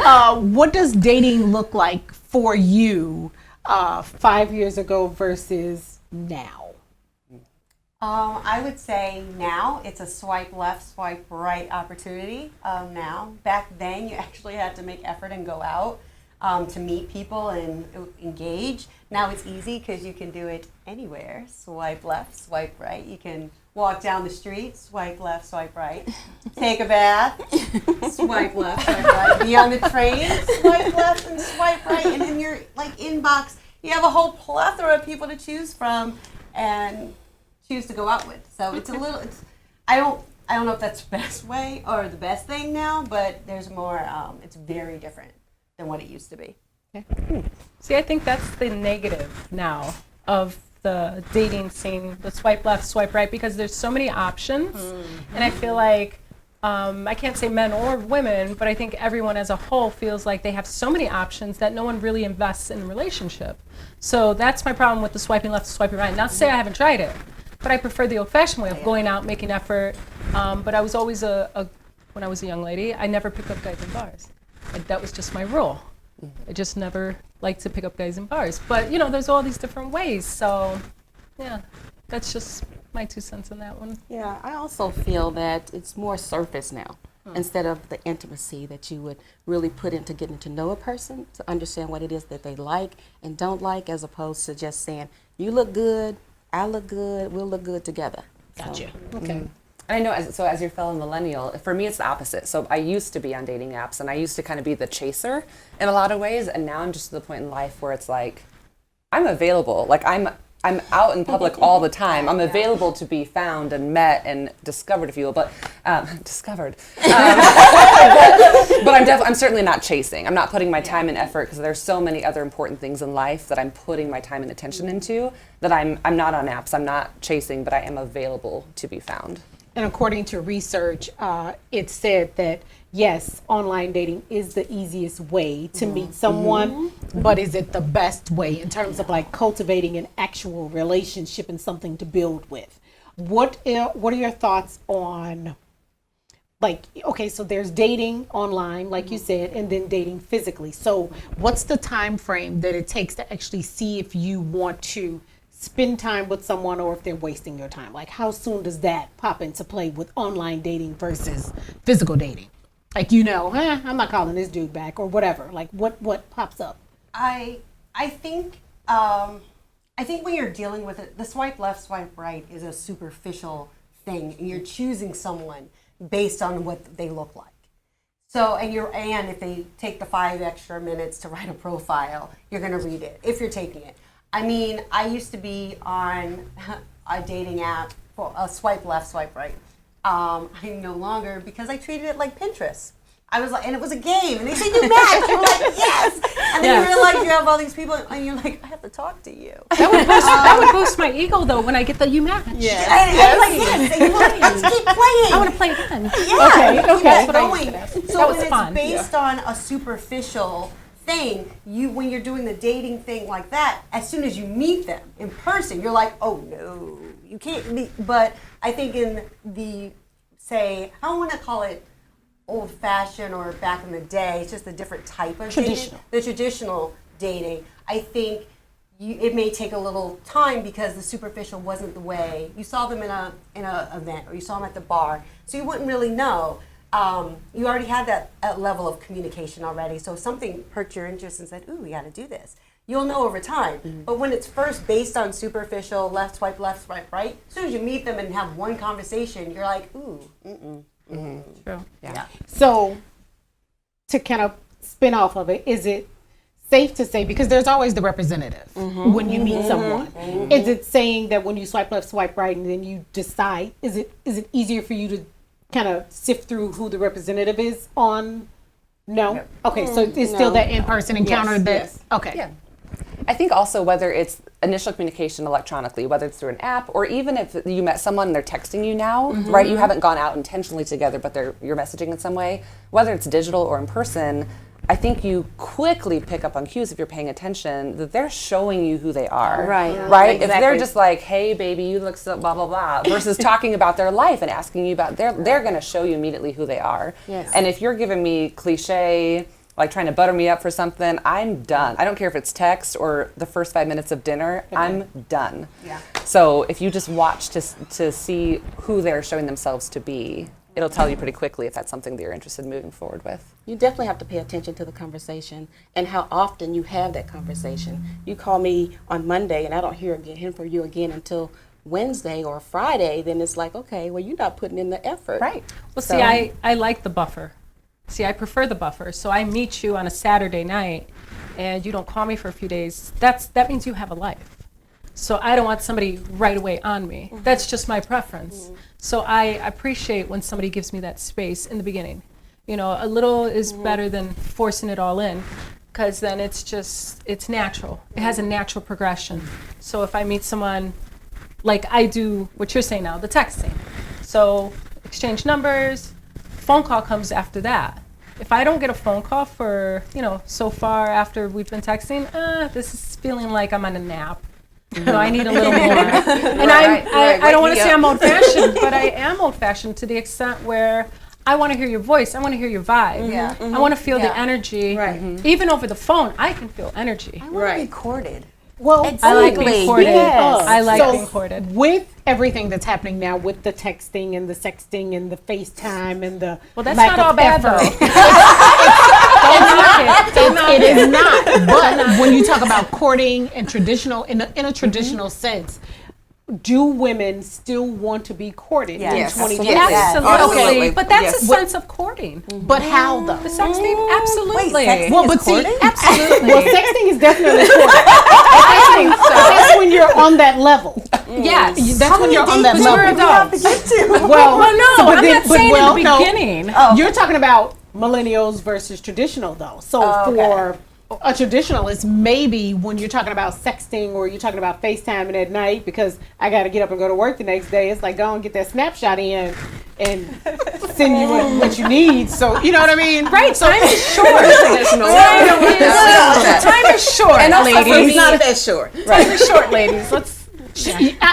What does dating look like for you 5 years ago versus now? I would say now it's a swipe left, swipe right opportunity. Now, back then you actually had to make effort and go out to meet people and engage. Now it's easy because you can do it anywhere. Swipe left, swipe right. You can walk down the street, swipe left, swipe right. Take a bath, swipe left, swipe right. Be on the train, swipe left and swipe right. And in your inbox, you have a whole plethora of people to choose from and choose to go out with. So it's I don't know if that's the best way or the best thing now, but there's more, it's very different than what it used to be. Okay. See, I think that's the negative now of the dating scene, the swipe left, swipe right, because there's so many options. And I feel like, I can't say men or women, but I think everyone as a whole feels like they have so many options that no one really invests in a relationship. So that's my problem with the swiping left, swiping right. Not to say I haven't tried it, but I prefer the old-fashioned way of going out, making effort. But I was always when I was a young lady, I never picked up guys in bars. That was just my rule. I just never liked to pick up guys in bars. But, there's all these different ways. So, yeah, that's just my 2 cents on that one. Yeah, I also feel that it's more surface now. Instead of the intimacy that you would really put into getting to know a person, to understand what it is that they like and don't like, as opposed to just saying, you look good, I look good, we'll look good together. Gotcha. So, Okay. And I know, as your fellow millennial, for me it's the opposite. So I used to be on dating apps, and I used to kind of be the chaser in a lot of ways, and now I'm just to the point in life where it's like, I'm available. Like I'm out in public all the time. I'm available to be found and met and discovered, if you will. But discovered. But I'm certainly not chasing. I'm not putting my time and effort, because there's so many other important things in life that I'm putting my time and attention into, that I'm not on apps. I'm not chasing, but I am available to be found. And according to research, it said that, yes, online dating is the easiest way to meet someone, but is it the best way in terms of like cultivating an actual relationship and something to build with? What are your thoughts on, like, okay, so there's dating online, like you said, and then dating physically. So what's the time frame that it takes to actually see if you want to spend time with someone or if they're wasting your time? Like, how soon does that pop into play with online dating versus physical dating? Like, I'm not calling this dude back or whatever. Like, what pops up? I think when you're dealing with it, the swipe left, swipe right is a superficial thing, and you're choosing someone based on what they look like. So, and if they take the 5 extra minutes to write a profile, you're going to read it if you're taking it. I mean, I used to be on a dating app for a swipe left, swipe right. I'm no longer, because I treated it like Pinterest. I was like, and it was a game, and they said you match. You were like, yes. And then you realize you have all these people, and you're like, I have to talk to you. That would boost my ego, though, when I get the you match. Yeah. And like, yes. And you're like, let's keep playing. I want to play again. Yeah. Okay. Keep going. So that was when fun. it's based on a superficial thing, when you're doing the dating thing like that, as soon as you meet them in person, you're like, oh no, you can't meet. But I think in the, say, I don't want to call it old fashioned or back in the day, it's just a different type of dating. The traditional dating, I think it may take a little time, because the superficial wasn't the way you saw them in a event, or you saw them at the bar, so you wouldn't really know. You already had that level of communication already. So if something perked your interest and said, ooh, we got to do this, you'll know over time. But when it's first based on superficial, left, swipe right, as soon as you meet them and have one conversation, you're like, ooh, True. Yeah. So to kind of spin off of it, is it safe to say, because there's always the representative when you meet someone, is it saying that when you swipe left, swipe right, and then you decide, is it easier for you to kind of sift through who the representative is on? No? Okay, so it's still that in-person encounter Yes. okay. Yeah. I think also whether it's initial communication electronically, whether it's through an app, or even if you met someone and they're texting you now, right? You haven't gone out intentionally together, but you're messaging in some way, whether it's digital or in person, I think you quickly pick up on cues, if you're paying attention, that they're showing you who they are. Right. Right? Exactly. If they're just like, hey, baby, you look so blah, blah, blah, versus talking about their life and asking you about they're going to show you immediately who they are. Yes. And if you're giving me cliche, like trying to butter me up for something, I'm done. I don't care if it's text or the first 5 minutes of dinner, I'm done. Yeah. So if you just watch to see who they're showing themselves to be, it'll tell you pretty quickly if that's something that you're interested in moving forward with. You definitely have to pay attention to the conversation and how often you have that conversation. You call me on Monday and I don't hear from you again until Wednesday or Friday, then it's like, okay, well, you're not putting in the effort. Right. Well, So- see, I like the buffer. See, I prefer the buffer. So I meet you on a Saturday night and you don't call me for a few days. That means you have a life. So I don't want somebody right away on me. That's just my preference. So I appreciate when somebody gives me that space in the beginning. You know, a little is better than forcing it all in, because then it's natural. It has a natural progression. So if I meet someone like I do what you're saying now, the texting. So exchange numbers, phone call comes after that. If I don't get a phone call for, so far after we've been texting, this is feeling like I'm on a nap. I need a little more. And I don't want to say I'm old-fashioned, but I am old-fashioned to the extent where I want to hear your voice. I want to hear your vibe. Yeah. I want to feel the energy. Right. Even over the phone, I can feel energy. I want to be courted. Well, I like being courted. Yes. I like So being courted. With everything that's happening now, with the texting and the sexting and the FaceTime and the Well, that's lack not all of bad, effort. though. It is not. But when you talk about courting and traditional, in a traditional sense, do women still want to be courted Yes. in 2020? Yes. Absolutely. Absolutely. But that's Yes. a sense of courting. But how though? The sexting? Absolutely. Wait, sexting Well, is but see, courting? Absolutely. well, sexting is definitely courting. That's when you're on that level. Yes. That's when you're on that But level. we're adults. Well, Well, no, so, but I'm then- not but saying well, in no. the beginning. You're talking about millennials versus traditional, though. So for a traditionalist, maybe when you're talking about sexting or you're talking about FaceTiming at night because I got to get up and go to work the next day, it's like, go and get that snapshot in and send you what you need. So, you know what I mean? Right, time is short. Time is short, And also for ladies. me- Not that short. Time is short, ladies. Let's.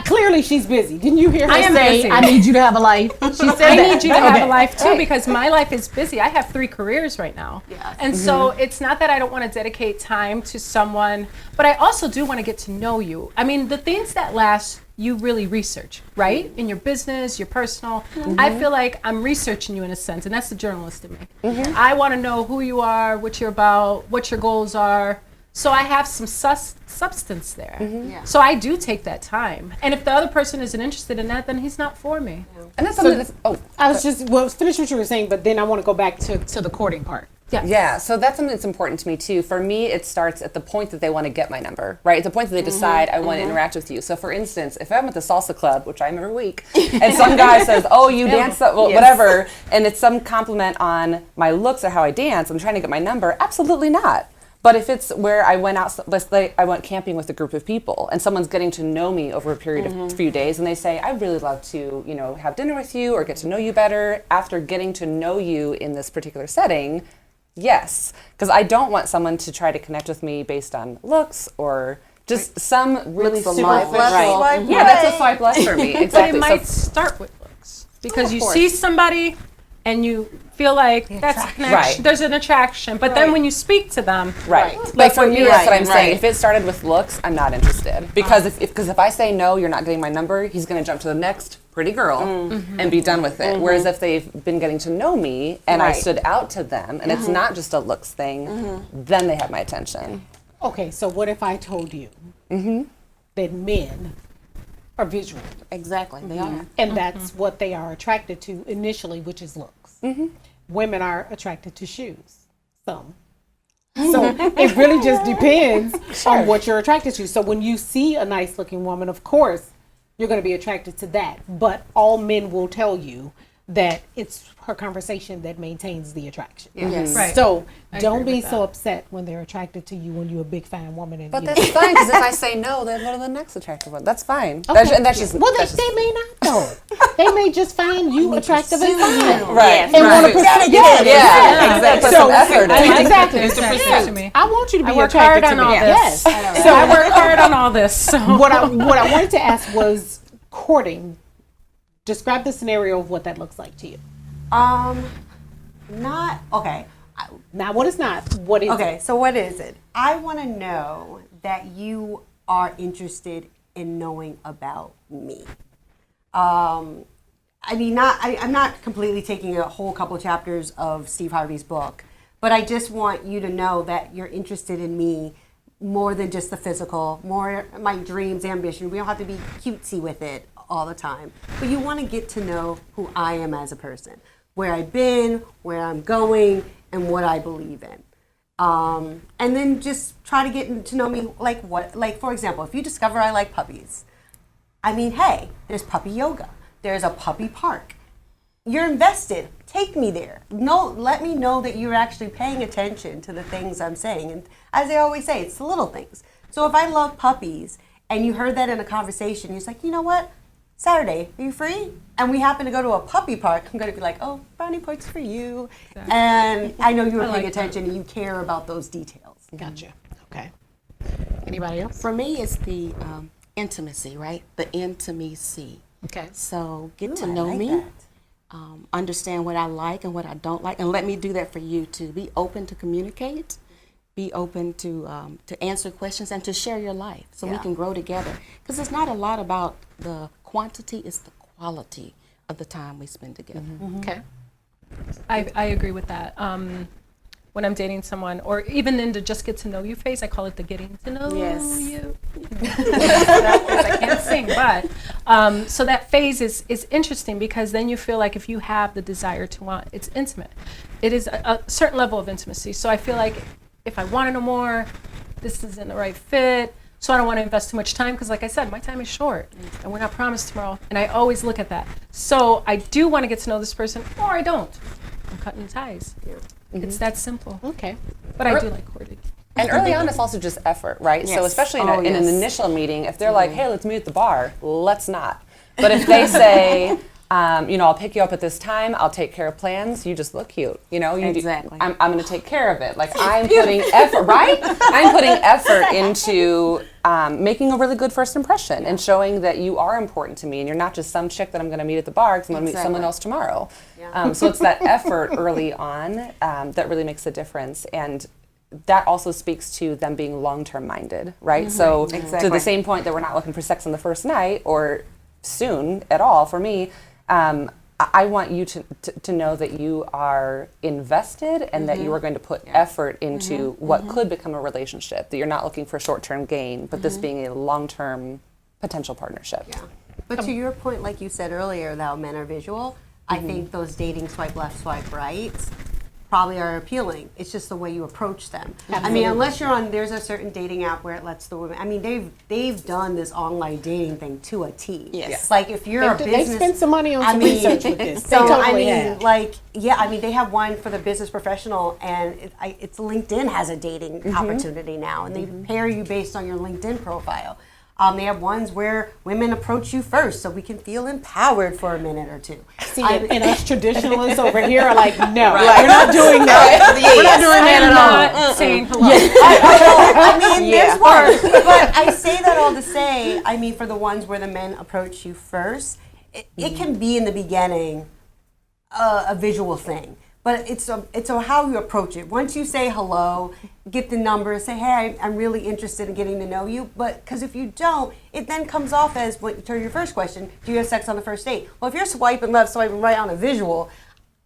Clearly, she's busy. Didn't you hear her I am say, busy. I need you to have a life? She said I that. need you to have Okay. a life too, because my life is busy. I have 3 careers right now. Yes. And so it's not that I don't want to dedicate time to someone, but I also do want to get to know you. I mean, the things that last, you really research, right? In your business, your personal. I feel like I'm researching you in a sense, and that's the journalist in me. I want to know who you are, what you're about, what your goals are. So I have some substance there. Yeah. So I do take that time. And if the other person isn't interested in that, then he's not for me. And that's something that's, I was finish what you were saying, but then I want to go back to the courting part. yeah, so that's something that's important to me too. For me, it starts at the point that they want to get my number, right? At the point that they decide I want to interact with you. So for instance, if I'm at the salsa club, which I'm every week, and some guy says, oh, you dance, whatever, and it's some compliment on my looks or how I dance, I'm trying to get my number, absolutely not. But if it's where I went out, let's say I went camping with a group of people, and someone's getting to know me over a period of a few days, and they say, "I'd really love to, have dinner with you or get to know you better." After getting to know you in this particular setting, yes, because I don't want someone to try to connect with me based on looks or just some really Looks superficial. alone. Right. Yeah, that's a swipe left for me. But Exactly. it might So- start with looks because you course. see somebody and you feel like that's a connection. Right. There's an attraction, but then when you speak to them, Right. Like But for for me, me, that's what I'm right. saying. If it started with looks, I'm not interested. Because if I say no, you're not getting my number, he's going to jump to the next pretty girl and be done with it. Whereas if they've been getting to know me and I Right. stood out to them and it's not just a looks thing, then they have my attention. Okay, so what if I told you that men are visual, Exactly, they are. and that's what they are attracted to initially, which is looks. Women are attracted to shoes, some. So it really just depends on what you're attracted to. So when you see a nice looking woman, of course, you're going to be attracted to that. But all men will tell you that it's her conversation that maintains the attraction. Yes. Right. So I don't agree be with so that. upset when they're attracted to you when you're a big fine woman. And But you that's fine, because if I say no, then go to the next attractive one. That's fine. Okay. That's just well, that's they just- may not though. They may just find you attractive and fine. Right. And want to pursue. Yeah, Yeah, exactly. Put some So, effort I in. like Exactly. It's attracted to me. I want you to be I work attracted hard to on me. all Yes. this. So I work hard on all this. So what I wanted to ask was courting. Describe the scenario of what that looks like to you. Not okay. Not what it's not. What is Okay, it? so what is it? I want to know that you are interested in knowing about me. I mean, I'm not completely taking a whole couple of chapters of Steve Harvey's book, but I just want you to know that you're interested in me more than just the physical, more my dreams, ambition. We don't have to be cutesy with it all the time, but you want to get to know who I am as a person, where I've been, where I'm going, and what I believe in. And then just try to get to know me like what, like for example, if you discover I like puppies, I mean, hey, there's puppy yoga. There's a puppy park. You're invested. Take me there. No, let me know that you're actually paying attention to the things I'm saying. And as I always say, it's the little things. So if I love puppies and you heard that in a conversation, you're like, you know what? Saturday, are you free? And we happen to go to a puppy park. I'm going to be like, oh, brownie points for you. Exactly. And I know you were paying like that. attention and you care about those details. Gotcha. Okay. Anybody else? For me, it's the intimacy, right? The intimacy. Okay. So get Ooh, to I know like me, that. understand what I like and what I don't like, and let me do that for you too. Be open to communicate, be open to answer questions and to share your life so we Yeah. can grow together. Because it's not a lot about the quantity, it's the quality of the time we spend together. Okay. I agree with that. When I'm dating someone, or even in the just get to know you phase, I call it the getting to know Yes. you. I can't sing, but so that phase is interesting because then you feel like if you have the desire to want, it's intimate. It is a certain level of intimacy. So I feel like if I want to know more, this isn't the right fit. So I don't want to invest too much time because, like I said, my time is short, and we're not promised tomorrow. And I always look at that. So I do want to get to know this person, or I don't. I'm cutting ties. It's that simple. Okay. But I do like courting. And early on, it's also just effort, right? So Yes. especially in, Oh, in an yes. initial meeting, if they're like, hey, let's meet at the bar, let's not. But if they say, I'll pick you up at this time, I'll take care of plans, you just look cute. You Exactly. I'm going to take care of it. Like I'm putting effort, right? I'm putting effort into making a really good first impression and showing that you are important to me and you're not just some chick that I'm going to meet at the bar because I'm going to meet someone else tomorrow. So it's that effort early on that really makes a difference. And that also speaks to them being long-term minded, right? So to Exactly. the same point that we're not looking for sex on the first night or soon at all, for me, I want you to know that you are invested and that you are going to put effort into what could become a relationship, that you're not looking for short-term gain, but this being a long-term potential partnership. Yeah. But to your point, like you said earlier, that men are visual, I think those dating swipe left, swipe right probably are appealing. It's just the way you approach them. I mean, unless you're on, there's a certain dating app where it lets the women, I mean, they've done this online dating thing to a T. Yes. Like if you're a They business. spent some money on some research with this. So, They totally I mean, have. like, yeah, I mean, they have one for the business professional, and it's LinkedIn has a dating opportunity now, and they pair you based on your LinkedIn profile. They have ones where women approach you first, so we can feel empowered for a minute or two. See, and us traditionalists over here are like, no, we're not doing that. We're not doing I am not saying hello. I mean, there's one, but I say that all to say, I mean, for the ones where the men approach you first, it can be in the beginning a visual thing, but it's how you approach it. Once you say hello, get the number, say, hey, I'm really interested in getting to know you, but because if you don't, it then comes off as, to your first question, do you have sex on the first date? Well, if you're swiping left, swiping right on a visual,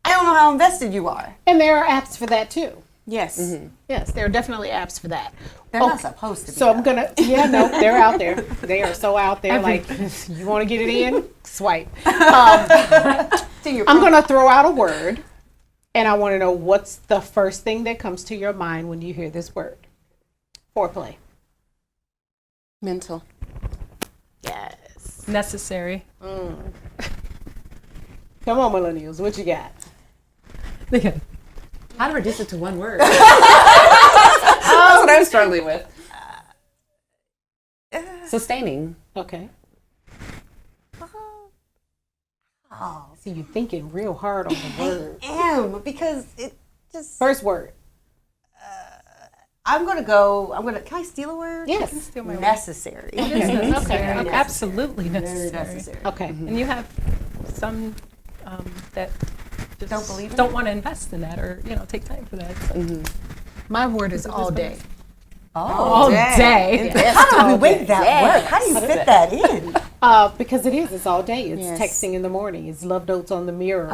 I don't know how invested you are. And there are apps for that too. Yes. Yes, there are definitely apps for that. They're not supposed to be. So I'm gonna, they're out there. They are so out there. Like, you want to get it in? Swipe. I'm gonna throw out a word, and I want to know what's the first thing that comes to your mind when you hear this word. Foreplay. Mental. Yes. Necessary. Come on, millennials. What you got? How to reduce it to one word? That's what I'm struggling with. Sustaining. Okay. Oh, See, you thinking real hard on the word. am because it just. First word. I'm gonna. Can I steal a word? Yes. Steal my word. Necessary. It is necessary. Very Absolutely Very necessary. necessary. Okay. And you have some that just Don't believe in don't it? want to invest in that or take time for that. So. My word is all day. All day. How do we make that work? How do you fit that in? Because it's all day. It's Yes. texting in the morning. It's love notes on the mirror.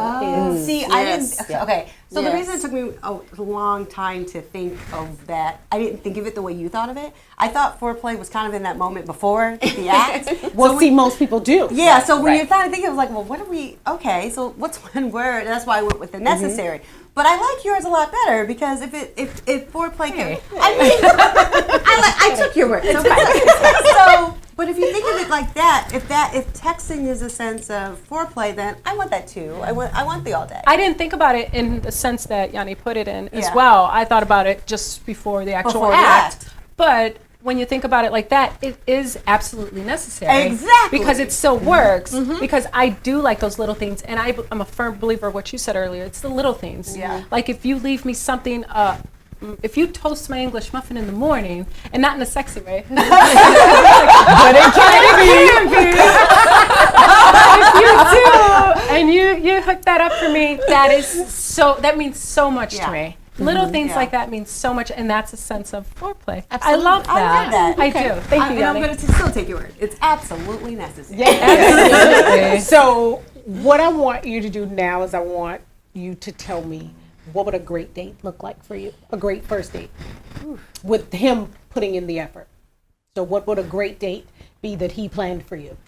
See, I didn't. Okay, so the Yes. reason it took me a long time to think of that, I didn't think of it the way you thought of it. I thought foreplay was kind of in that moment before the act. Well, see, most people do. Yeah, so when you're trying to think, I was like, well, what are we? Okay, so what's one word? And that's why I went with the necessary. But I like yours a lot better because if foreplay can, I mean, I took your word. It's okay. So, but if you think of it like that, if texting is a sense of foreplay, then I want that too. I want the all day. I didn't think about it in the sense that Yanni put it in as Yeah. well. I thought about it just before the actual Before the act. act. But when you think about it like that, it is absolutely necessary. Exactly. Because it still works. Because I do like those little things. And I'm a firm believer of what you said earlier. It's the little things. Yeah. Like if you leave me something, if you toast my English muffin in the morning, and not in a sexy way. But it can be. If you do, and you hook that up for me, that means so much Yeah. to me. Little things Yeah. like that mean so much, and that's a sense of foreplay. Absolutely. I love that. I love that. I do. Thank you, And I'm Yanni. going to still take your word. It's absolutely necessary. Absolutely. So, what I want you to do now is I want you to tell me what would a great date look like for you? A great first date with him putting in the effort. So, what would a great date be that he planned for you?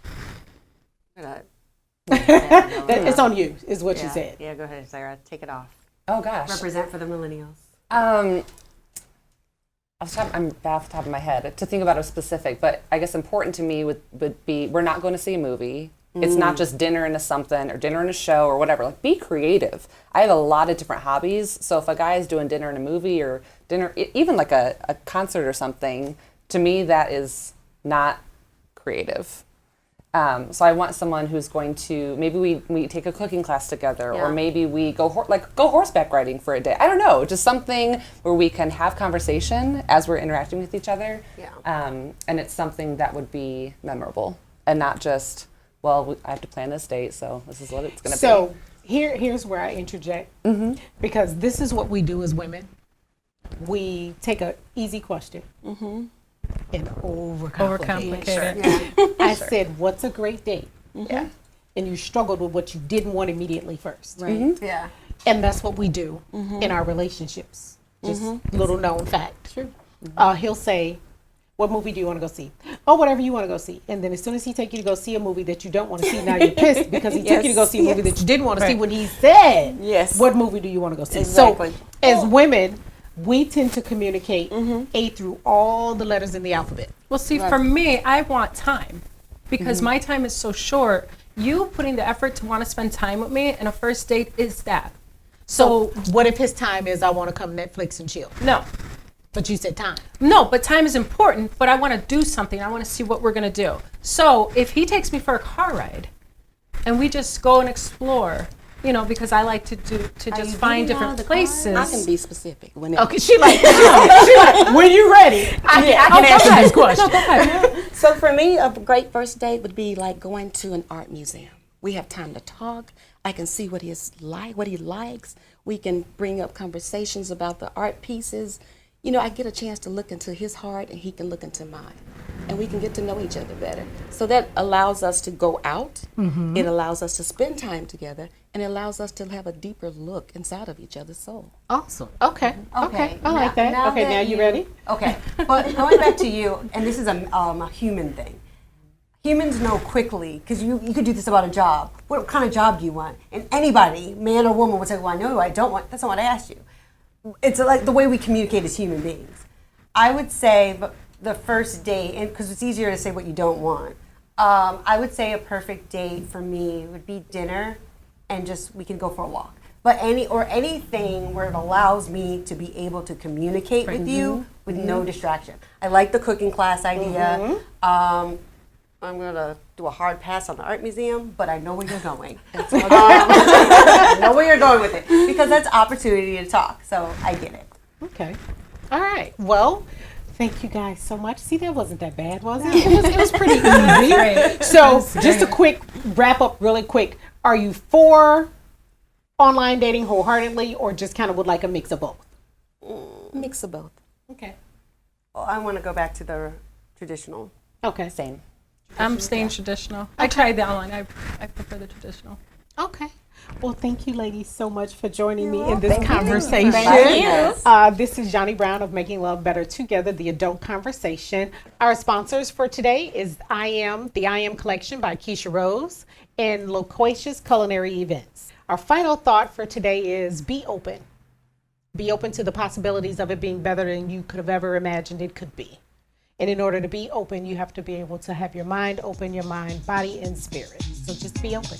It's on you, is what you said. Yeah, go ahead, Sarah. Take it off. Oh gosh. Represent for the millennials. I'm bad off the top of my head to think about it specific, but I guess important to me would be we're not going to see a movie. It's not just dinner into something or dinner in a show or whatever. Like, be creative. I have a lot of different hobbies, so if a guy is doing dinner in a movie or dinner, even like a concert or something, to me that is not creative. So I want someone who's going to, maybe we take a cooking class together, or maybe we go horseback riding for a day. I don't know, just something where we can have conversation as we're interacting with each other. Yeah. And it's something that would be memorable and not just, well, I have to plan this date, so this is what it's going to be. So, here's where I interject. Because this is what we do as women. We take an easy question and overcomplicate Overcomplicate. I said, what's a great date? Yeah. And you struggled with what you didn't want immediately first. Right. Yeah. And that's what we do in our relationships. Just little known fact. True. He'll say, what movie do you want to go see? Oh, whatever you want to go see. And then as soon as he take you to go see a movie that you don't want to see, now you're pissed because he took you to go see a movie that you didn't want to see when he said, Yes. what movie do you want to go see? Exactly. So as women, we tend to communicate A through all the letters in the alphabet. Well, see, for me, I want time because my time is so short. You putting the effort to want to spend time with me in a first date is that. So what if his time is I want to come Netflix and chill? No, But you said time. no, but time is important, but I want to do something. I want to see what we're going to do. So if he takes me for a car ride and we just go and explore, because I like to just find different places. I can be specific. Okay, she like, when you ready, I can answer this question. No, go ahead. So for me, a great first date would be like going to an art museum. We have time to talk. I can see what he likes. We can bring up conversations about the art pieces. I get a chance to look into his heart and he can look into mine. And we can get to know each other better. So that allows us to go out. It allows us to spend time together. And it allows us to have a deeper look inside of each other's soul. Awesome. Okay. Okay. I like that. Okay, now you ready? Okay, but going back to you, and this is a human thing. Humans know quickly, because you could do this about a job. What kind of job do you want? And anybody, man or woman, would say, well, I know I don't want, that's not what I asked you. It's like the way we communicate as human beings. I would say the first date, and because it's easier to say what you don't want, I would say a perfect date for me would be dinner, and just we can go for a walk. But anything where it allows me to be able to communicate with you with no distraction. I like the cooking class idea. I'm gonna do a hard pass on the art museum, but I know where you're going. I know where you're going with it because that's opportunity to talk. So I get it. Okay. All right. Well, thank you guys so much. See, that wasn't that bad, was it? It was pretty easy. So just a quick wrap up really quick. Are you for online dating wholeheartedly, or just kind of would like a mix of both? Mix of both. Okay. Well, I want to go back to the traditional. Okay. Same. I'm staying traditional. I tried the online. I prefer the traditional. Okay. Well, thank you, ladies, so much for joining me in this Thank you. conversation. Thank you. This is Johnny Brown of Making Love Better Together, the adult conversation. Our sponsors for today is the I Am Collection by Keisha Rose, and Loquacious Culinary Events. Our final thought for today is be open. Be open to the possibilities of it being better than you could have ever imagined it could be. And in order to be open, you have to be able to have your mind open, your mind, body, and spirit. So just be open.